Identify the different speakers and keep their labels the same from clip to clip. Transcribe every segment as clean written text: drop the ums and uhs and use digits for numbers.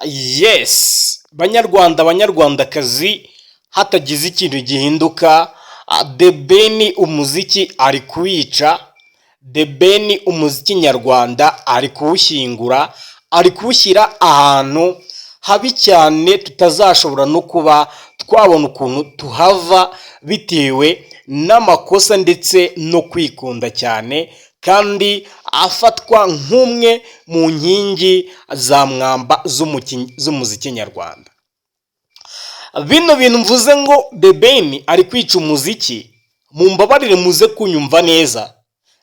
Speaker 1: Yes, banyarwanda banyarwandakazi, hatagize ikintu gihinduka, The Ben umuziki ari kuwica, The Ben umuziki nyarwanda ari kuwushyingura, ari kuwushyira ahantu habi cyane tutazashobora no kuba twabona ukuntu tuhava, bitewe n'amakosa ndetse no kwikunda cyane, kandi afatwa nk'umwe mu nkingi za mwamba z'umuziki nyarwanda. Bino bintu mvuze ngo The Ben ari kwica umuziki, mumbabarire muze kunyumva neza,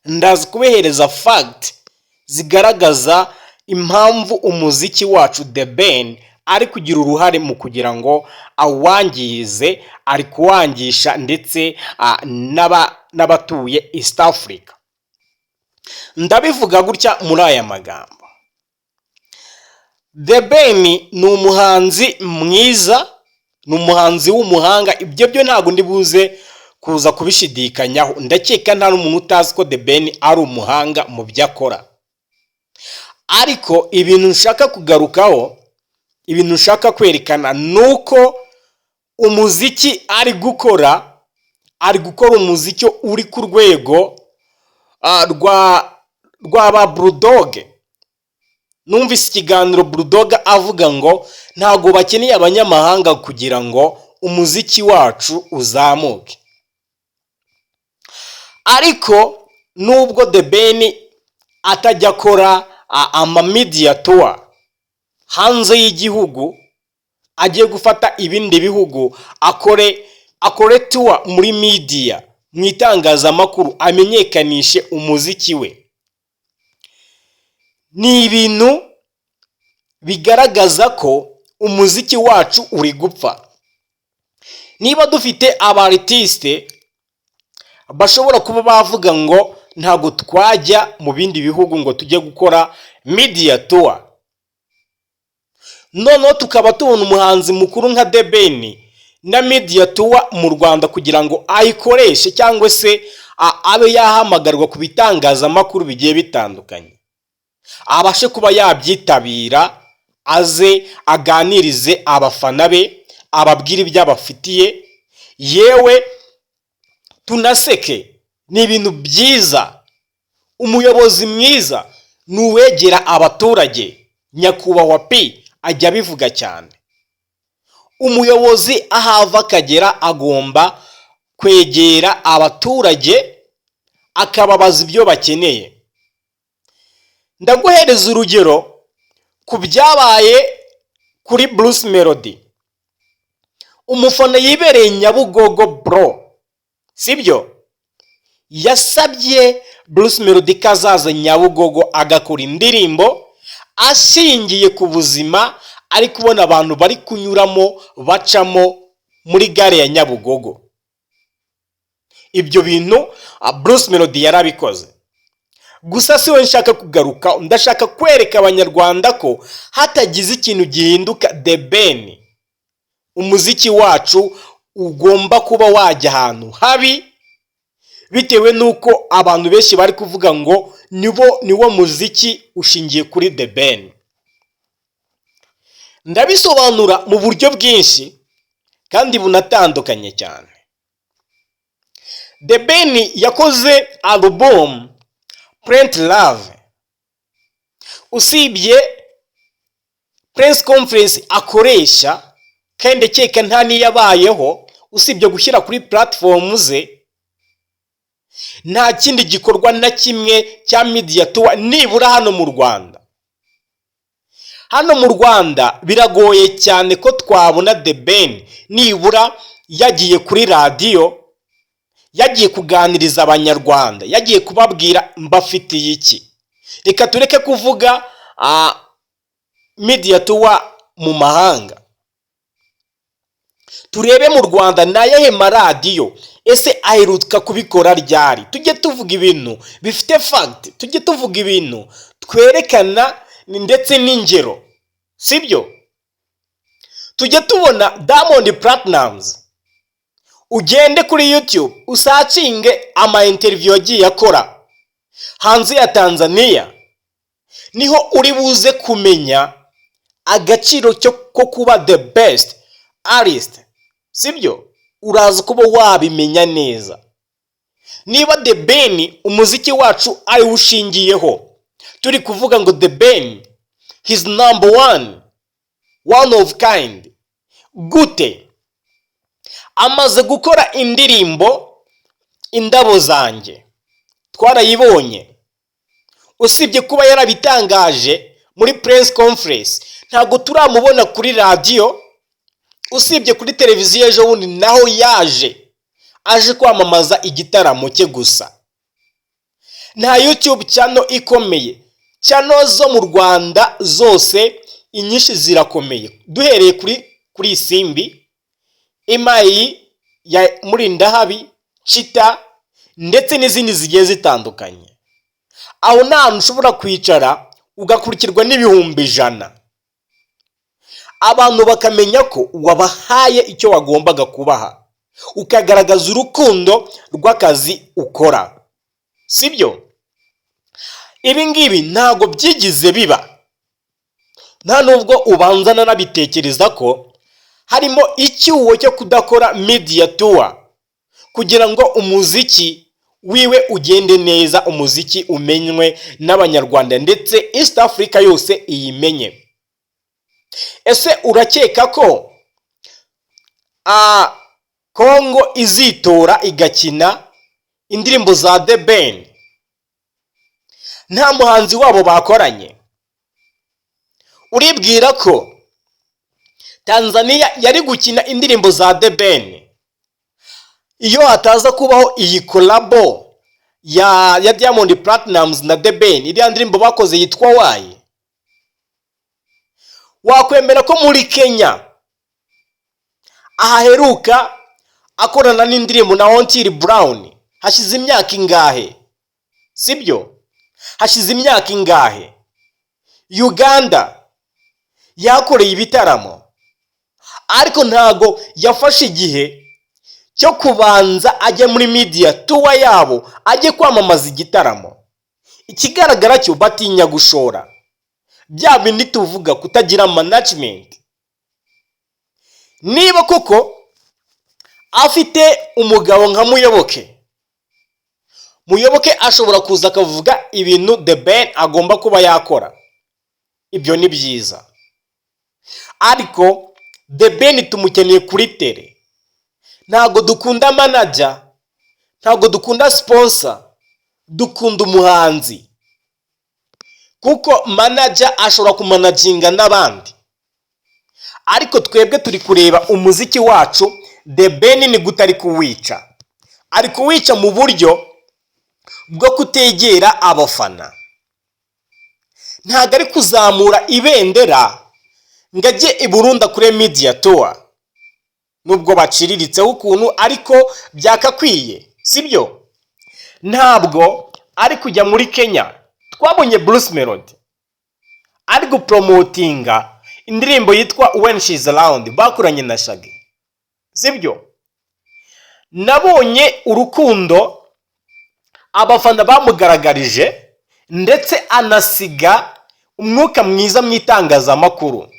Speaker 1: ndazi kubehereza fact zigaragaza impamvu umuziki wacu The Ben ari kugira uruhare mu kugira ngo awangize, ari kuwangisha ndetse n'abatuye East Africa. Ndabivuga gutya muri aya magambo: The Ben ni umuhanzi mwiza, ni umuhanzi w'umuhanga, ibyo byo ntabwo ndi buze kuza kubishidikanyaho. Ndakeka nta n'umuntu utazi ko The Ben ari umuhanga mu byo akora. Ariko ibintu nshaka kugarukaho, ibintu nshaka kwerekana nuko umuziki ari gukora umuziki uri ku rwego rw'aba Bulldog. Numvise ikiganiro Bulldog avuga ngo ntago bakeneye abanyamahanga kugira ngo umuziki wacu uzamuke. Ariko nubwo The Ben atajya akora media tour hanze y'igihugu, agiye gufata ibindi bihugu akore tour muri media, mu itangazamakuru, amenyekanishe umuziki we. Ni ibintu bigaragaza ko umuziki wacu uri gupfa. Niba dufite abartiste bashobora kuba bavuga ngo ntago twajya mu bindi bihugu ngo tujye gukora media tour, noneho tukaba tubona umuhanzi mukuru nka The Ben na media tour mu Rwanda kugira ngo ayikoreshe, cyangwa se abe yahamagarwa ku bitangazamakuru bigiye bitandukanye, abashe kuba yabyitabira, aze aganirize abafana be, ababwira ibyo abafitiye, yewe tunaseke. Ni ibintu byiza. Umuyobozi mwiza nuwegera abaturage, nyakubahwa P ajya bivuga cyane. Umuyobozi ahava akagera agomba kwegera abaturage, akababaza ibyo bakeneye. Ndaguhereza urugero ku byabaye kuri Bruce Melody. Umufana yibereye Nyabugogo bro, sibyo? Yasabye Bruce Melody kazaza Nyabugogo agakora indirimbo ashingiye ku buzima ari kubona abantu bari kunyuramo bacamo muri gare ya Nyabugogo. Ibyo bintu Bruce Melody yarabikoze. Gusa siwe nshaka kugaruka, ndashaka kwereka abanyarwanda ko hatagize ikintu gihinduka, The Ben umuziki wacu ugomba kuba wajya ahantu habi, bitewe nuko abantu benshi bari kuvuga ngo niwo muziki ushingiye kuri The Ben. Ndabisobanura mu buryo bwinshi kandi bunatandukanye cyane. The Ben yakoze album Plant Love. Usibye press conference akoresha, kandi cyeka nta niyabayeho, usibye gushyira kuri platform ze, nta kindi gikorwa na kimwe cya media tour nibura hano mu Rwanda. Hano mu Rwanda biragoye cyane ko twabona The Ben nibura yagiye kuri radio, yagiye kuganiriza abanyarwanda, yagiye kubabwira mbafitiye iki. Reka tureke kuvuga media tour mu mahanga, turebe mu Rwanda nayahe maradiyo ese aheruka kubikora ryari. Tujye tuvuga ibintu bifite fact, tujye tuvuga ibintu twerekana ndetse n'ingero, sibyo? Tujye tubona Diamond Platnumz, ugende kuri YouTube usacinge ama interview yagiye akora hanze ya Tanzania, niho uri buze kumenya agaciro ko kuba the best artist, sibyo? Uraza kuba wabimenya neza. Niba The Ben umuziki wacu ari ushingiyeho, turi kuvuga ngo The Ben his number one of kind, gute amaze gukora indirimbo Indabo Zanjye twarayibonye, usibye kuba yarabitangaje muri press conference, ntago turamubona kuri radio, usibye kuri televiziyo ejo bundi naho aje kwamamaza igitaramo cye gusa. Nta YouTube channel ikomeye, channel zo mu Rwanda zose inyinshi zirakomeye, duhereye kuri Isimbi, Imayi ya Murindahabi, Chita ndetse n'izindi zigiye zitandukanye. Aho nta hantu ushobora kwicara ugakurikirwa n'ibihumbi 100, abantu bakamenya ko wabahaye icyo wagombaga kubaha, ukagaragaza urukundo rw'akazi ukora, sibyo? Ibi ngibi ntago byigize biba, nta nubwo ubanzana nabitekereza ko harimo icyuho cyo kudakora media tour kugira ngo umuziki wiwe ugende neza, umuziki umenywe n'abanyarwanda ndetse East Africa yose iyimenye. Ese urakeka ko Kongo izitora igakina indirimbo za The Ben nta muhanzi wabo bakoranye? Uribwira ko Tanzania yari gukina indirimbo za The Ben iyo hataza kubaho iyi collabo ya Diamond Platnumz na The Ben, iriya ndirimbo bakoze yitwa Why? Wakwemera ko muri Kenya ahaheruka akorana n'indirimbo na Otile Brown hashize imyaka ingahe, sibyo? Hashize imyaka ingahe? Uganda yakoreye ibitaramo, ariko ntago yafashe igihe cyo kubanza ajye muri media tour yabo ajye kwamamaza igitaramo. Ikigaragara cyo batinya gushora, bya bindi tuvuga kutagira management. Niba koko afite umugabo nka Muyoboke ashobora kuza akavuga ibintu The Ben agomba kuba yakora, ibyo ni byiza, ariko The Ben tumukeneye kuri tele. Ntago dukunda manager, ntago dukunda sponsor, dukunda umuhanzi, kuko manager ashobora kumanaginga n'abandi, ariko twebwe turi kureba umuziki wacu. The Ben ni gutari kuwica, ari kuwica mu buryo bwo kutegera abafana. Ntago ari kuzamura ibendera ngajye i Burundi kuri media tour, nubwo baciriritseho ukuntu ariko byakakwiye, sibyo? Ntabwo ari kujya muri Kenya. Twabonye Bruce Melody ari gupromotinga indirimbo yitwa When She's Around bakuranye na Shaggy, sibyo? Nabonye urukundo abafana bamugaragarije ndetse anasiga umwuka mwiza mu itangazamakuru.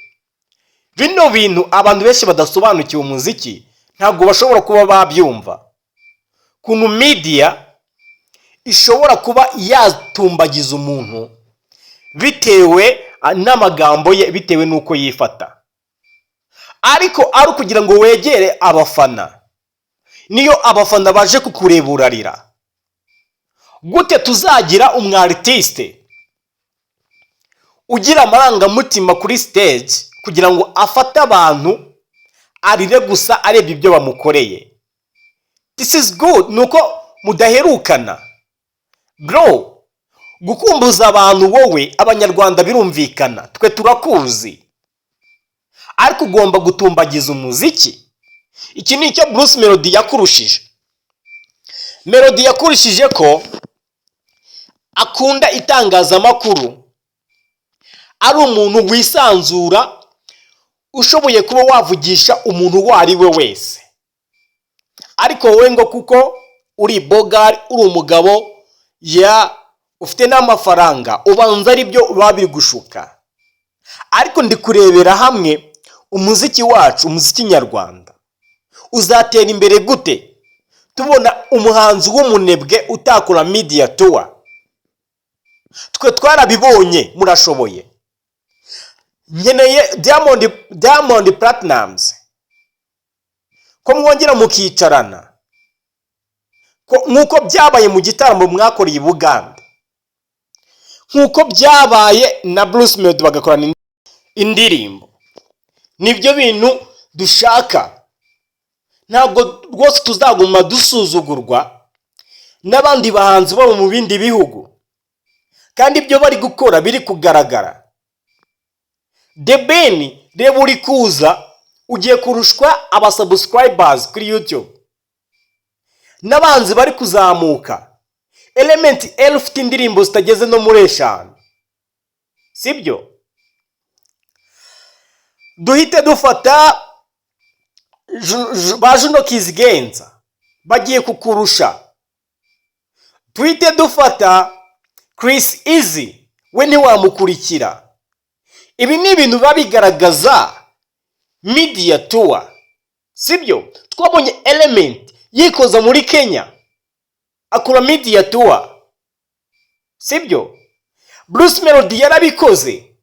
Speaker 1: Bino bintu abantu benshi badasobanukiwe umuziki ntabwo bashobora kuba babyumva, kuntu media ishobora kuba yatumbagiza umuntu bitewe n'amagambo ye, bitewe nuko yifata, ariko ari kugira ngo wegere abafana. Niyo abafana baje kukureburarira, gute tuzagira umwartiste ugira amarangamutima kuri stage kugira ngo afate abantu arire gusa areba ibyo bamukoreye? This is good. Nuko mudaherukana bro, gukumbuza abantu wowe abanyarwanda birumvikana, twe turakuzi, ariko ugomba gutumbagiza umuziki. Iki ni icyo Bruce Melody yakurushije. Melody yakurushije ko akunda itangazamakuru, ari umuntu wisanzura, ushoboye kuba wavugisha umuntu uwo ari we wese. Ariko wowe ngo kuko uri bogari, uri umugabo ufite n'amafaranga, ubanza ari byo babiri gushuka. ariko ndi kurebera hamwe umuziki wacu, umuziki nyarwanda uzatera imbere gute tubona umuhanzi w'umunebwe utakora media tour. Twe twarabibonye, murashoboye. Nkeneye Diamond Platnumz ko mwongera mukicarana nkuko byabaye mu gitaramo mwakoreye Buganda, nkuko byabaye na Bruce Melody bagakorana indirimbo. Nibyo bintu dushaka. Ntabwo rwose tuzaguma dusuzugurwa n'abandi bahanzi bo mu bindi bihugu kandi ibyo bari gukora biri kugaragara. The Ben reba uri kuza ugiye kurushwa abasubscribers kuri YouTube, n'abanzi bari kuzamuka. Element L ufite indirimbo zitageze no muri 5, sibyo? Duhite dufata ba Juno Kizigenza bagiye kukurusha. Duhite dufata Chris Easy, we ntiwamukurikira. Ibi ni ibintu babigaragaza media tour, sibyo? Twabonye Element yikoza muri Kenya akora media tour, sibyo? Bruce Melody yarabikoze,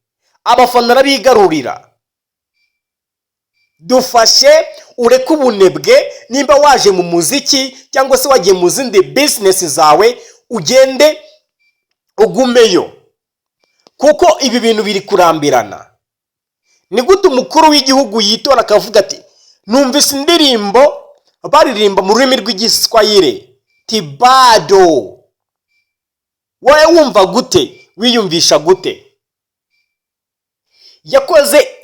Speaker 1: abafana arabigarurira. Dufashe ureke ubunebwe. Nimba waje mu muziki cyangwa se wagiye mu zindi business zawe, ugende ugumeyo, kuko ibi bintu biri kurambirana. Ni gute umukuru w'igihugu yitora akavuga ati numvise indirimbo baririmba mu rurimi rw'igiswahili tibado? Wowe wumva gute? Wiyumvisha gute? Yakoze